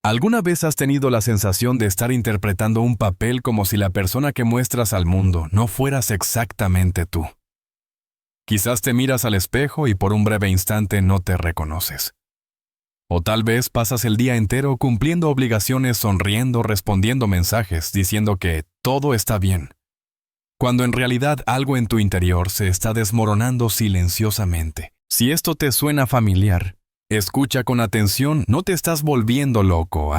¿Alguna vez has tenido la sensación de estar interpretando un papel como si la persona que muestras al mundo no fueras exactamente tú? Quizás te miras al espejo y por un breve instante no te reconoces. O tal vez pasas el día entero cumpliendo obligaciones, sonriendo, respondiendo mensajes, diciendo que todo está bien, cuando en realidad algo en tu interior se está desmoronando silenciosamente. Si esto te suena familiar, escucha con atención, no te estás volviendo loco,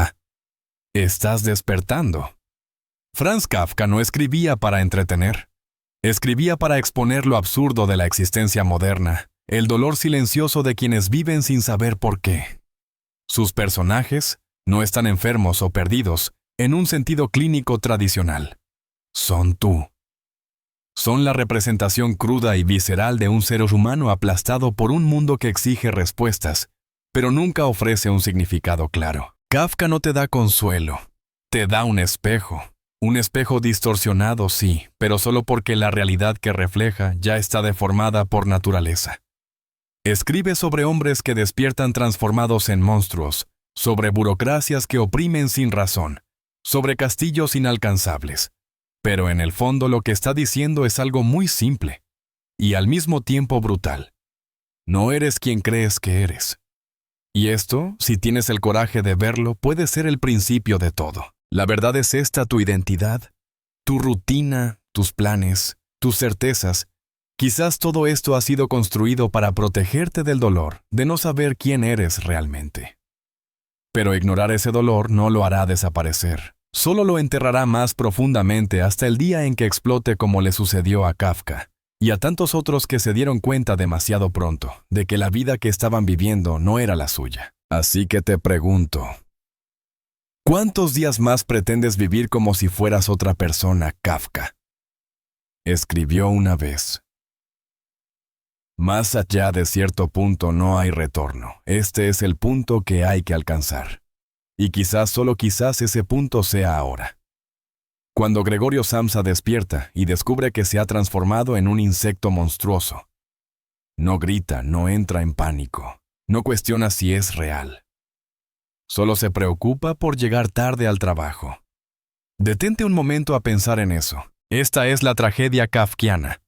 estás despertando. Franz Kafka no escribía para entretener. Escribía para exponer lo absurdo de la existencia moderna, el dolor silencioso de quienes viven sin saber por qué. Sus personajes no están enfermos o perdidos en un sentido clínico tradicional. Son tú. Son la representación cruda y visceral de un ser humano aplastado por un mundo que exige respuestas, pero nunca ofrece un significado claro. Kafka no te da consuelo, te da un espejo. Un espejo distorsionado, sí, pero solo porque la realidad que refleja ya está deformada por naturaleza. Escribe sobre hombres que despiertan transformados en monstruos, sobre burocracias que oprimen sin razón, sobre castillos inalcanzables. Pero en el fondo lo que está diciendo es algo muy simple y al mismo tiempo brutal. No eres quien crees que eres. Y esto, si tienes el coraje de verlo, puede ser el principio de todo. La verdad es esta: tu identidad, tu rutina, tus planes, tus certezas. Quizás todo esto ha sido construido para protegerte del dolor, de no saber quién eres realmente. Pero ignorar ese dolor no lo hará desaparecer. Solo lo enterrará más profundamente hasta el día en que explote, como le sucedió a Kafka y a tantos otros que se dieron cuenta demasiado pronto de que la vida que estaban viviendo no era la suya. Así que te pregunto, ¿cuántos días más pretendes vivir como si fueras otra persona, Kafka? Escribió una vez. Más allá de cierto punto no hay retorno. Este es el punto que hay que alcanzar. Y quizás, solo quizás, ese punto sea ahora. Cuando Gregorio Samsa despierta y descubre que se ha transformado en un insecto monstruoso. No grita, no entra en pánico, no cuestiona si es real. Solo se preocupa por llegar tarde al trabajo. Detente un momento a pensar en eso. Esta es la tragedia kafkiana.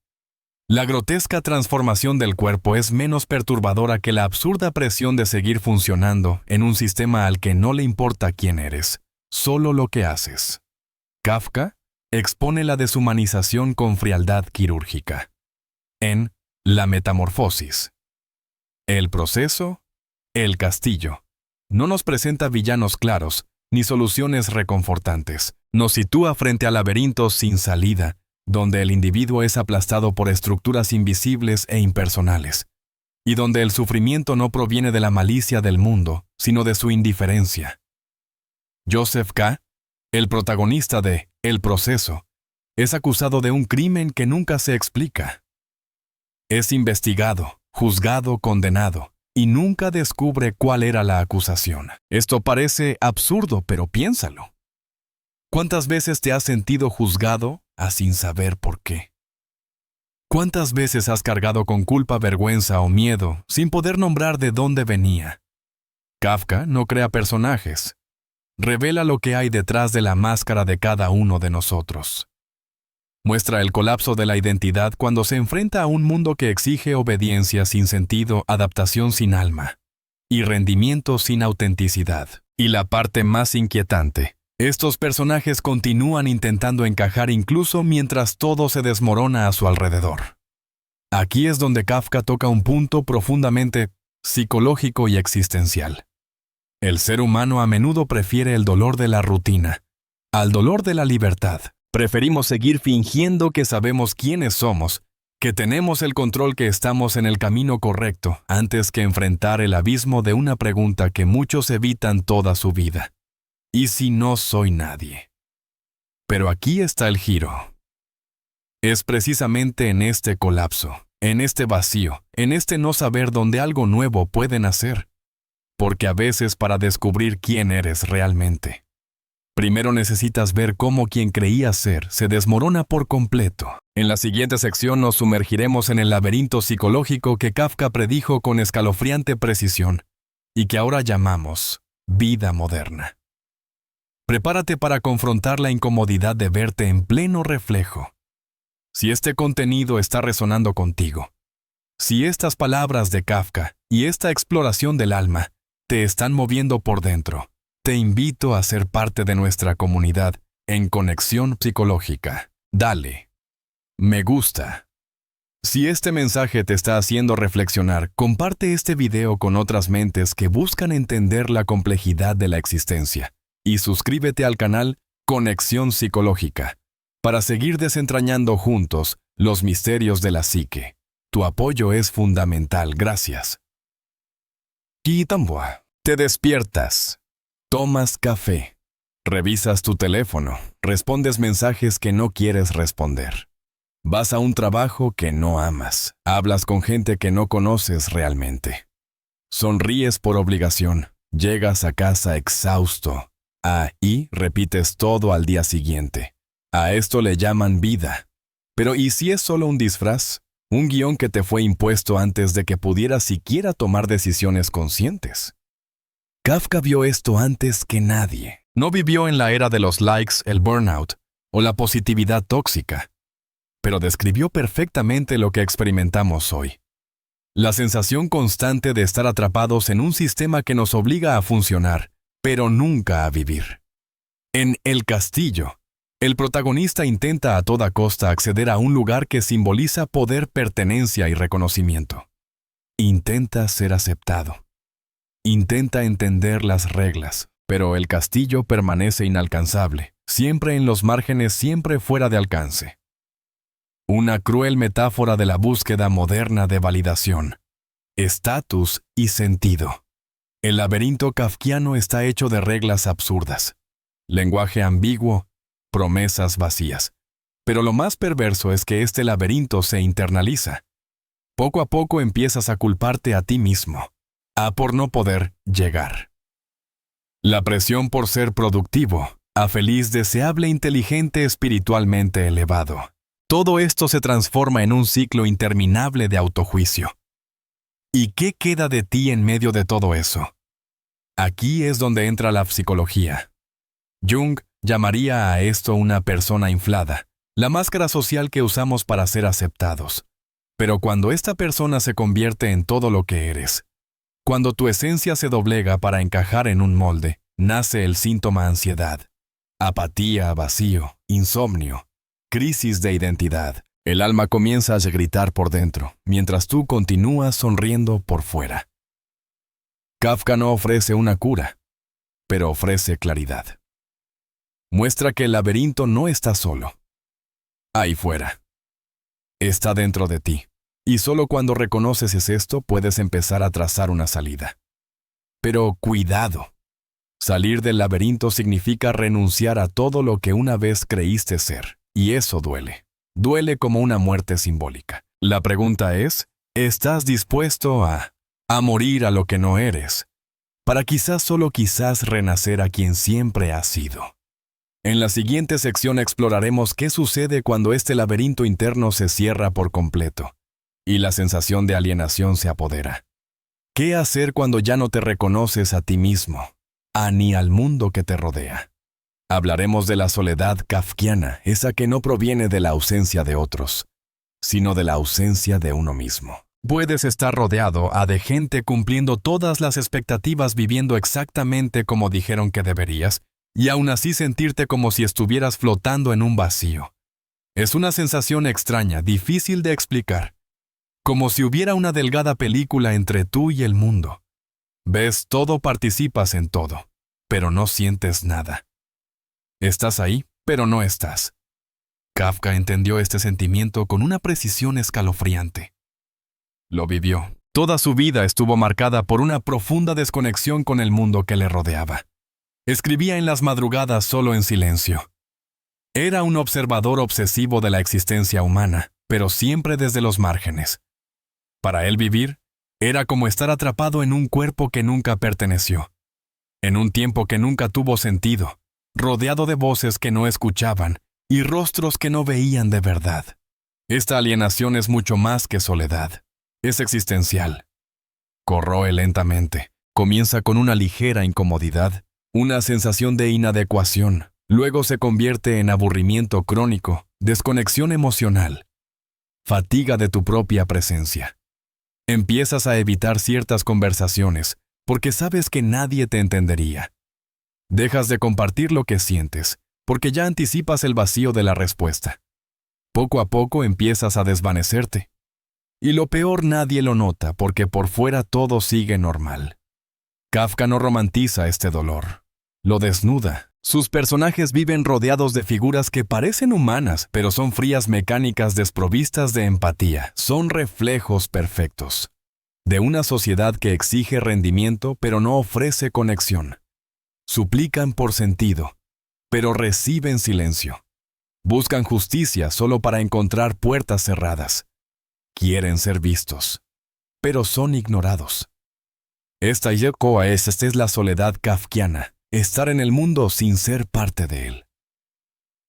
La grotesca transformación del cuerpo es menos perturbadora que la absurda presión de seguir funcionando en un sistema al que no le importa quién eres, solo lo que haces. Kafka expone la deshumanización con frialdad quirúrgica. En La Metamorfosis. El proceso, el castillo. No nos presenta villanos claros, ni soluciones reconfortantes. Nos sitúa frente a laberintos sin salida, donde el individuo es aplastado por estructuras invisibles e impersonales, y donde el sufrimiento no proviene de la malicia del mundo, sino de su indiferencia. Joseph K., el protagonista de El proceso, es acusado de un crimen que nunca se explica. Es investigado, juzgado, condenado, y nunca descubre cuál era la acusación. Esto parece absurdo, pero piénsalo. ¿Cuántas veces te has sentido juzgado sin saber por qué? ¿Cuántas veces has cargado con culpa, vergüenza o miedo sin poder nombrar de dónde venía? Kafka no crea personajes. Revela lo que hay detrás de la máscara de cada uno de nosotros. Muestra el colapso de la identidad cuando se enfrenta a un mundo que exige obediencia sin sentido, adaptación sin alma y rendimiento sin autenticidad. Y la parte más inquietante: estos personajes continúan intentando encajar incluso mientras todo se desmorona a su alrededor. Aquí es donde Kafka toca un punto profundamente psicológico y existencial. El ser humano a menudo prefiere el dolor de la rutina al dolor de la libertad. Preferimos seguir fingiendo que sabemos quiénes somos, que tenemos el control, que estamos en el camino correcto, antes que enfrentar el abismo de una pregunta que muchos evitan toda su vida. ¿Y si no soy nadie? Pero aquí está el giro. Es precisamente en este colapso, en este vacío, en este no saber, donde algo nuevo puede nacer. Porque a veces, para descubrir quién eres realmente, primero necesitas ver cómo quien creías ser se desmorona por completo. En la siguiente sección nos sumergiremos en el laberinto psicológico que Kafka predijo con escalofriante precisión y que ahora llamamos vida moderna. Prepárate para confrontar la incomodidad de verte en pleno reflejo. Si este contenido está resonando contigo, si estas palabras de Kafka y esta exploración del alma te están moviendo por dentro, te invito a ser parte de nuestra comunidad en Conexión Psicológica. Dale me gusta. Si este mensaje te está haciendo reflexionar, comparte este video con otras mentes que buscan entender la complejidad de la existencia y suscríbete al canal Conexión Psicológica para seguir desentrañando juntos los misterios de la psique. Tu apoyo es fundamental. Gracias. Kitambua. Te despiertas. Tomas café. Revisas tu teléfono. Respondes mensajes que no quieres responder. Vas a un trabajo que no amas. Hablas con gente que no conoces realmente. Sonríes por obligación. Llegas a casa exhausto. Y repites todo al día siguiente. A esto le llaman vida. Pero ¿y si es solo un disfraz? Un guión que te fue impuesto antes de que pudieras siquiera tomar decisiones conscientes. Kafka vio esto antes que nadie. No vivió en la era de los likes, el burnout o la positividad tóxica, pero describió perfectamente lo que experimentamos hoy. La sensación constante de estar atrapados en un sistema que nos obliga a funcionar, pero nunca a vivir. En El Castillo, el protagonista intenta a toda costa acceder a un lugar que simboliza poder, pertenencia y reconocimiento. Intenta ser aceptado. Intenta entender las reglas, pero el castillo permanece inalcanzable, siempre en los márgenes, siempre fuera de alcance. Una cruel metáfora de la búsqueda moderna de validación, estatus y sentido. El laberinto kafkiano está hecho de reglas absurdas, lenguaje ambiguo, promesas vacías. Pero lo más perverso es que este laberinto se internaliza. Poco a poco empiezas a culparte a ti mismo, por no poder llegar. La presión por ser productivo, feliz, deseable, inteligente, espiritualmente elevado. Todo esto se transforma en un ciclo interminable de autojuicio. ¿Y qué queda de ti en medio de todo eso? Aquí es donde entra la psicología. Jung llamaría a esto una persona inflada, la máscara social que usamos para ser aceptados. Pero cuando esta persona se convierte en todo lo que eres, cuando tu esencia se doblega para encajar en un molde, nace el síntoma ansiedad, apatía, vacío, insomnio, crisis de identidad. El alma comienza a gritar por dentro, mientras tú continúas sonriendo por fuera. Kafka no ofrece una cura, pero ofrece claridad. Muestra que el laberinto no está solo. Ahí fuera. Está dentro de ti. Y solo cuando reconoces esto puedes empezar a trazar una salida. Pero cuidado. Salir del laberinto significa renunciar a todo lo que una vez creíste ser. Y eso duele. Duele como una muerte simbólica. La pregunta es, ¿estás dispuesto a morir a lo que no eres? Para quizás, solo quizás, renacer a quien siempre has sido. En la siguiente sección exploraremos qué sucede cuando este laberinto interno se cierra por completo y la sensación de alienación se apodera. ¿Qué hacer cuando ya no te reconoces a ti mismo, ni al mundo que te rodea? Hablaremos de la soledad kafkiana, esa que no proviene de la ausencia de otros, sino de la ausencia de uno mismo. Puedes estar rodeado de gente cumpliendo todas las expectativas, viviendo exactamente como dijeron que deberías, y aún así sentirte como si estuvieras flotando en un vacío. Es una sensación extraña, difícil de explicar. Como si hubiera una delgada película entre tú y el mundo. Ves todo, participas en todo, pero no sientes nada. Estás ahí, pero no estás. Kafka entendió este sentimiento con una precisión escalofriante. Lo vivió. Toda su vida estuvo marcada por una profunda desconexión con el mundo que le rodeaba. Escribía en las madrugadas solo en silencio. Era un observador obsesivo de la existencia humana, pero siempre desde los márgenes. Para él vivir era como estar atrapado en un cuerpo que nunca perteneció, en un tiempo que nunca tuvo sentido, rodeado de voces que no escuchaban y rostros que no veían de verdad. Esta alienación es mucho más que soledad. Es existencial. Corroe lentamente. Comienza con una ligera incomodidad Una sensación de inadecuación, luego se convierte en aburrimiento crónico, desconexión emocional, fatiga de tu propia presencia. Empiezas a evitar ciertas conversaciones porque sabes que nadie te entendería. Dejas de compartir lo que sientes porque ya anticipas el vacío de la respuesta. Poco a poco empiezas a desvanecerte. Y lo peor, nadie lo nota porque por fuera todo sigue normal. Kafka no romantiza este dolor. Lo desnuda. Sus personajes viven rodeados de figuras que parecen humanas, pero son frías mecánicas desprovistas de empatía. Son reflejos perfectos de una sociedad que exige rendimiento, pero no ofrece conexión. Suplican por sentido, pero reciben silencio. Buscan justicia solo para encontrar puertas cerradas. Quieren ser vistos, pero son ignorados. Esta es la soledad kafkiana, estar en el mundo sin ser parte de él.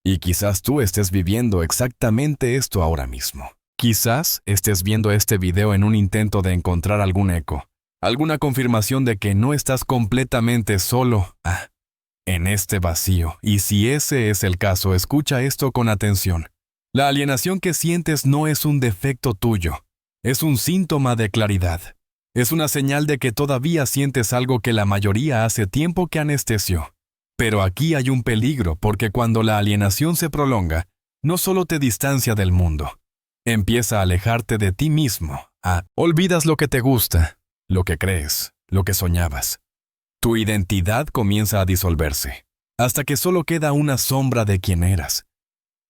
Y quizás tú estés viviendo exactamente esto ahora mismo. Quizás estés viendo este video en un intento de encontrar algún eco, alguna confirmación de que no estás completamente solo en este vacío. Y si ese es el caso, escucha esto con atención. La alienación que sientes no es un defecto tuyo, es un síntoma de claridad. Es una señal de que todavía sientes algo que la mayoría hace tiempo que anestesió. Pero aquí hay un peligro porque cuando la alienación se prolonga, no solo te distancia del mundo, empieza a alejarte de ti mismo. Olvidas lo que te gusta, lo que crees, lo que soñabas. Tu identidad comienza a disolverse, hasta que solo queda una sombra de quien eras.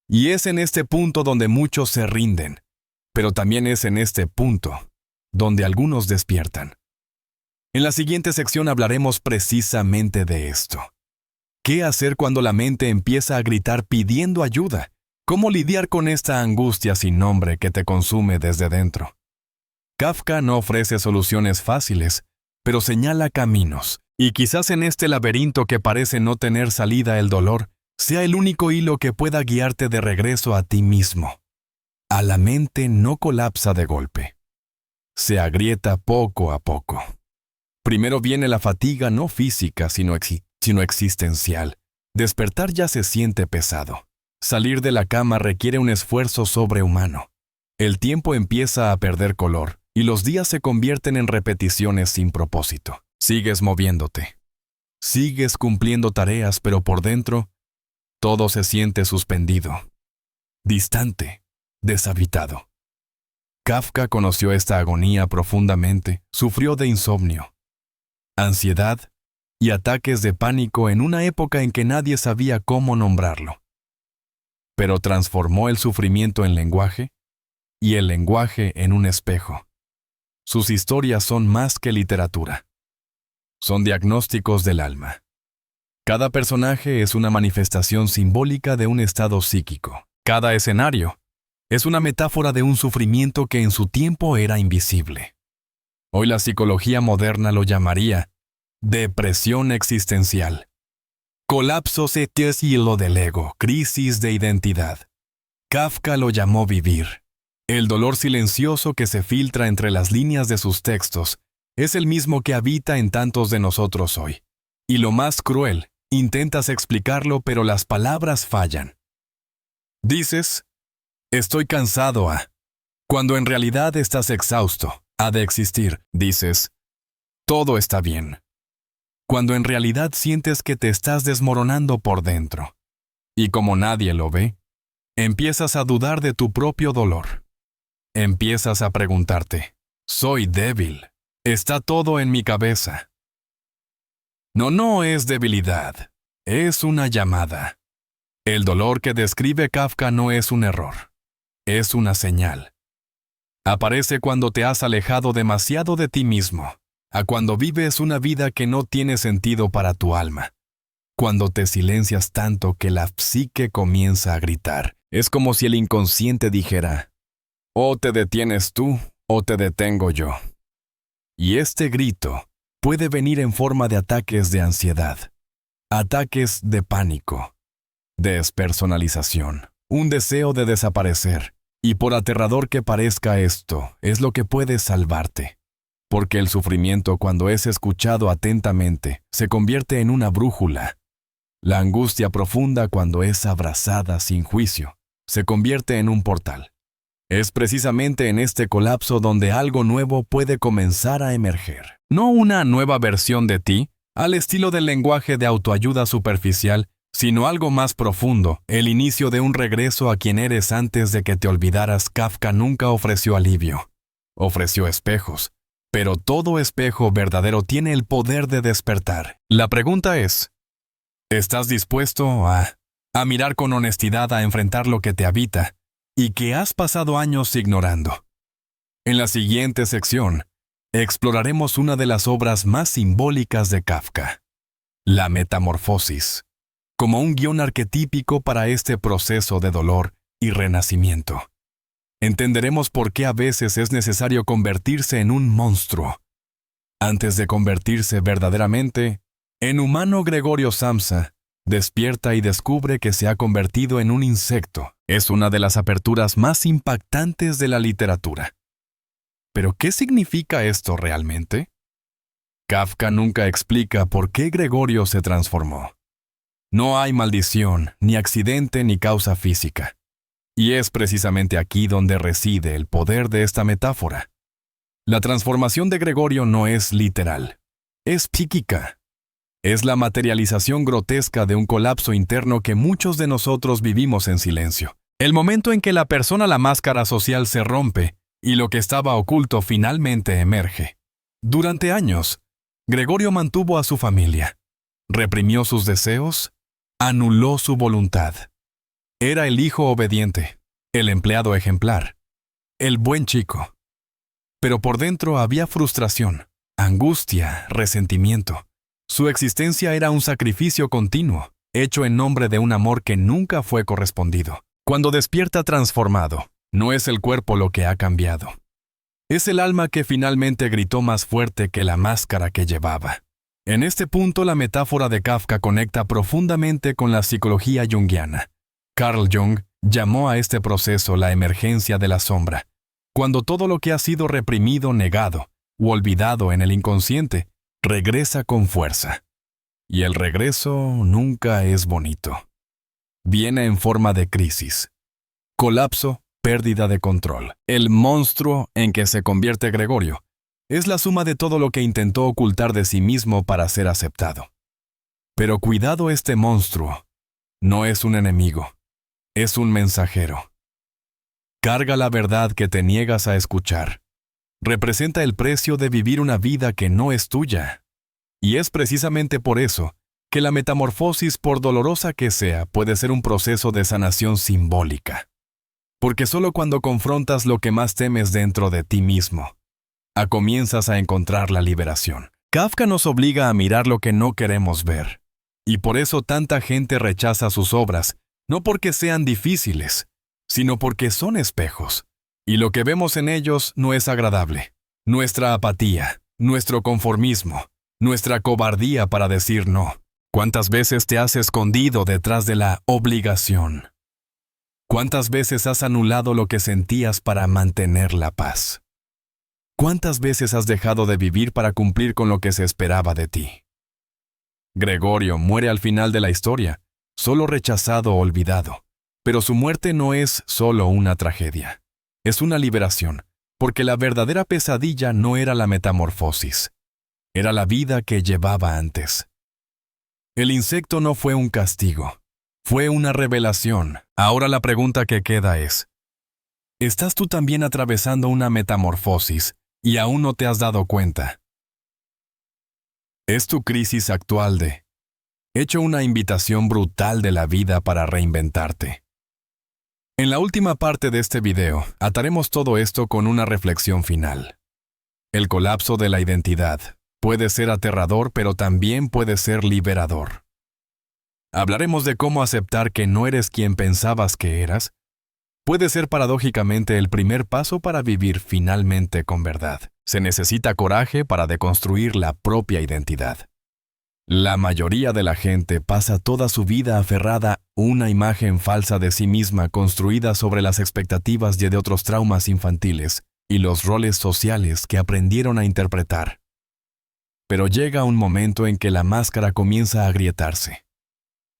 Y es en este punto donde muchos se rinden, pero también es en este punto donde algunos despiertan. En la siguiente sección hablaremos precisamente de esto. ¿Qué hacer cuando la mente empieza a gritar pidiendo ayuda? ¿Cómo lidiar con esta angustia sin nombre que te consume desde dentro? Kafka no ofrece soluciones fáciles, pero señala caminos. Y quizás en este laberinto que parece no tener salida, el dolor sea el único hilo que pueda guiarte de regreso a ti mismo. A la mente no colapsa de golpe. Se agrieta poco a poco. Primero viene la fatiga no física, sino existencial. Despertar ya se siente pesado. Salir de la cama requiere un esfuerzo sobrehumano. El tiempo empieza a perder color y los días se convierten en repeticiones sin propósito. Sigues moviéndote. Sigues cumpliendo tareas, pero por dentro, todo se siente suspendido, distante, deshabitado. Kafka conoció esta agonía profundamente, sufrió de insomnio, ansiedad y ataques de pánico en una época en que nadie sabía cómo nombrarlo. Pero transformó el sufrimiento en lenguaje y el lenguaje en un espejo. Sus historias son más que literatura. Son diagnósticos del alma. Cada personaje es una manifestación simbólica de un estado psíquico. Cada escenario es una metáfora de un sufrimiento que en su tiempo era invisible. Hoy la psicología moderna lo llamaría depresión existencial, colapso cielo del ego, crisis de identidad. Kafka lo llamó vivir. El dolor silencioso que se filtra entre las líneas de sus textos es el mismo que habita en tantos de nosotros hoy. Y lo más cruel, intentas explicarlo, pero las palabras fallan. Dices, estoy cansado cuando en realidad estás exhausto, ha de existir. Dices, todo está bien, cuando en realidad sientes que te estás desmoronando por dentro. Y como nadie lo ve, empiezas a dudar de tu propio dolor. Empiezas a preguntarte, soy débil, está todo en mi cabeza. No es debilidad, es una llamada. El dolor que describe Kafka no es un error, es una señal. Aparece cuando te has alejado demasiado de ti mismo, a cuando vives una vida que no tiene sentido para tu alma. Cuando te silencias tanto que la psique comienza a gritar. Es como si el inconsciente dijera, o te detienes tú, o te detengo yo. Y este grito puede venir en forma de ataques de ansiedad, ataques de pánico, despersonalización, un deseo de desaparecer. Y por aterrador que parezca esto, es lo que puede salvarte. porque el sufrimiento, cuando es escuchado atentamente, se convierte en una brújula. La angustia profunda, cuando es abrazada sin juicio, se convierte en un portal. Es precisamente en este colapso donde algo nuevo puede comenzar a emerger. No una nueva versión de ti, al estilo del lenguaje de autoayuda superficial, sino algo más profundo, el inicio de un regreso a quien eres antes de que te olvidaras. Kafka nunca ofreció alivio. Ofreció espejos. Pero todo espejo verdadero tiene el poder de despertar. La pregunta es, ¿estás dispuesto a mirar con honestidad, a enfrentar lo que te habita y que has pasado años ignorando? En la siguiente sección, exploraremos una de las obras más simbólicas de Kafka, la Metamorfosis, como un guión arquetípico para este proceso de dolor y renacimiento. Entenderemos por qué a veces es necesario convertirse en un monstruo antes de convertirse verdaderamente en humano. Gregorio Samsa despierta y descubre que se ha convertido en un insecto. Es una de las aperturas más impactantes de la literatura. ¿Pero qué significa esto realmente? Kafka nunca explica por qué Gregorio se transformó. No hay maldición, ni accidente, ni causa física. Y es precisamente aquí donde reside el poder de esta metáfora. La transformación de Gregorio no es literal, es psíquica. Es la materialización grotesca de un colapso interno que muchos de nosotros vivimos en silencio. El momento en que la máscara social se rompe y lo que estaba oculto finalmente emerge. Durante años, Gregorio mantuvo a su familia, reprimió sus deseos, anuló su voluntad. Era el hijo obediente, el empleado ejemplar, el buen chico. Pero por dentro había frustración, angustia, resentimiento. Su existencia era un sacrificio continuo, hecho en nombre de un amor que nunca fue correspondido. Cuando despierta transformado, no es el cuerpo lo que ha cambiado. Es el alma que finalmente gritó más fuerte que la máscara que llevaba. En este punto, la metáfora de Kafka conecta profundamente con la psicología junguiana. Carl Jung llamó a este proceso la emergencia de la sombra, cuando todo lo que ha sido reprimido, negado u olvidado en el inconsciente regresa con fuerza. Y el regreso nunca es bonito. Viene en forma de crisis, colapso, pérdida de control. El monstruo en que se convierte Gregorio es la suma de todo lo que intentó ocultar de sí mismo para ser aceptado. Pero cuidado, este monstruo no es un enemigo. Es un mensajero. Carga la verdad que te niegas a escuchar. Representa el precio de vivir una vida que no es tuya. Y es precisamente por eso que la metamorfosis, por dolorosa que sea, puede ser un proceso de sanación simbólica. Porque solo cuando confrontas lo que más temes dentro de ti mismo, comienzas a encontrar la liberación. Kafka nos obliga a mirar lo que no queremos ver. Y por eso tanta gente rechaza sus obras, no porque sean difíciles, sino porque son espejos. Y lo que vemos en ellos no es agradable. Nuestra apatía, nuestro conformismo, nuestra cobardía para decir no. ¿Cuántas veces te has escondido detrás de la obligación? ¿Cuántas veces has anulado lo que sentías para mantener la paz? ¿Cuántas veces has dejado de vivir para cumplir con lo que se esperaba de ti? Gregorio muere al final de la historia, solo rechazado o olvidado. Pero su muerte no es solo una tragedia. Es una liberación, porque la verdadera pesadilla no era la metamorfosis. Era la vida que llevaba antes. El insecto no fue un castigo. Fue una revelación. Ahora la pregunta que queda es, ¿estás tú también atravesando una metamorfosis y aún no te has dado cuenta? Es tu crisis actual de hecho una invitación brutal de la vida para reinventarte. En la última parte de este video, ataremos todo esto con una reflexión final. El colapso de la identidad puede ser aterrador, pero también puede ser liberador. Hablaremos de cómo aceptar que no eres quien pensabas que eras. Puede ser paradójicamente el primer paso para vivir finalmente con verdad. Se necesita coraje para deconstruir la propia identidad. La mayoría de la gente pasa toda su vida aferrada a una imagen falsa de sí misma construida sobre las expectativas y de otros traumas infantiles y los roles sociales que aprendieron a interpretar. Pero llega un momento en que la máscara comienza a agrietarse.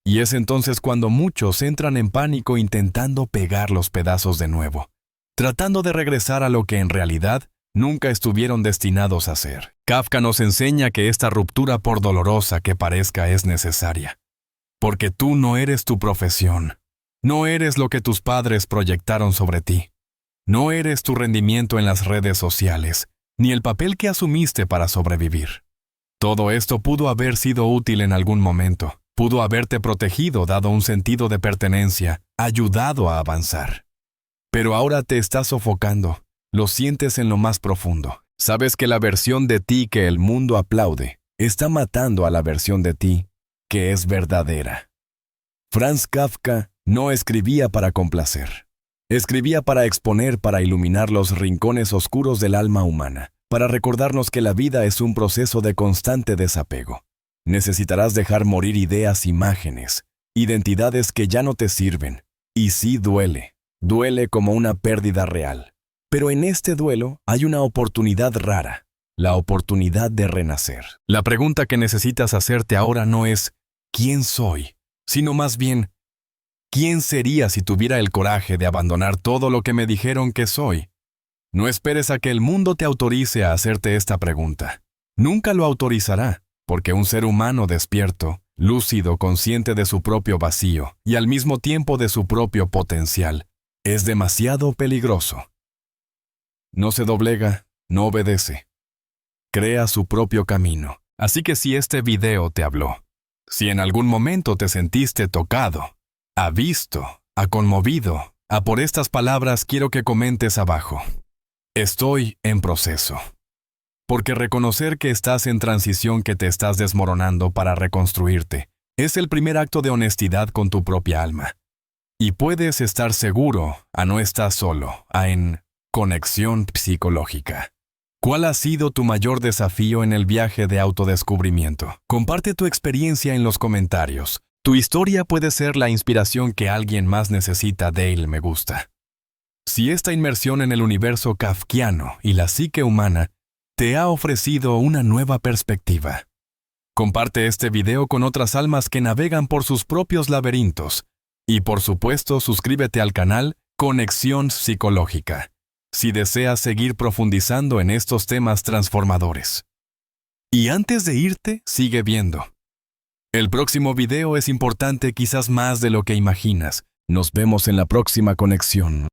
Y es entonces cuando muchos entran en pánico intentando pegar los pedazos de nuevo, tratando de regresar a lo que en realidad nunca estuvieron destinados a ser. Kafka nos enseña que esta ruptura, por dolorosa que parezca, es necesaria. Porque tú no eres tu profesión, no eres lo que tus padres proyectaron sobre ti, no eres tu rendimiento en las redes sociales, ni el papel que asumiste para sobrevivir. Todo esto pudo haber sido útil en algún momento, pudo haberte protegido, dado un sentido de pertenencia, ayudado a avanzar. Pero ahora te estás sofocando, lo sientes en lo más profundo. Sabes que la versión de ti que el mundo aplaude está matando a la versión de ti que es verdadera. Franz Kafka no escribía para complacer. Escribía para exponer, para iluminar los rincones oscuros del alma humana, para recordarnos que la vida es un proceso de constante desapego. Necesitarás dejar morir ideas, imágenes, identidades que ya no te sirven. Y sí duele, duele como una pérdida real. Pero en este duelo hay una oportunidad rara, la oportunidad de renacer. La pregunta que necesitas hacerte ahora no es ¿quién soy?, sino más bien ¿quién sería si tuviera el coraje de abandonar todo lo que me dijeron que soy? No esperes a que el mundo te autorice a hacerte esta pregunta. Nunca lo autorizará, porque un ser humano despierto, lúcido, consciente de su propio vacío y al mismo tiempo de su propio potencial, es demasiado peligroso. No se doblega, no obedece. Crea su propio camino. Así que si este video te habló, si en algún momento te sentiste tocado, visto, conmovido, por estas palabras quiero que comentes abajo. Estoy en proceso. Porque reconocer que estás en transición, que te estás desmoronando para reconstruirte, es el primer acto de honestidad con tu propia alma. Y puedes estar seguro, no estás solo, en conexión psicológica. ¿Cuál ha sido tu mayor desafío en el viaje de autodescubrimiento? Comparte tu experiencia en los comentarios. Tu historia puede ser la inspiración que alguien más necesita. Dale me gusta. Si esta inmersión en el universo kafkiano y la psique humana te ha ofrecido una nueva perspectiva, comparte este video con otras almas que navegan por sus propios laberintos. Y por supuesto, suscríbete al canal Conexión Psicológica, si deseas seguir profundizando en estos temas transformadores. Y antes de irte, sigue viendo. El próximo video es importante, quizás más de lo que imaginas. Nos vemos en la próxima conexión.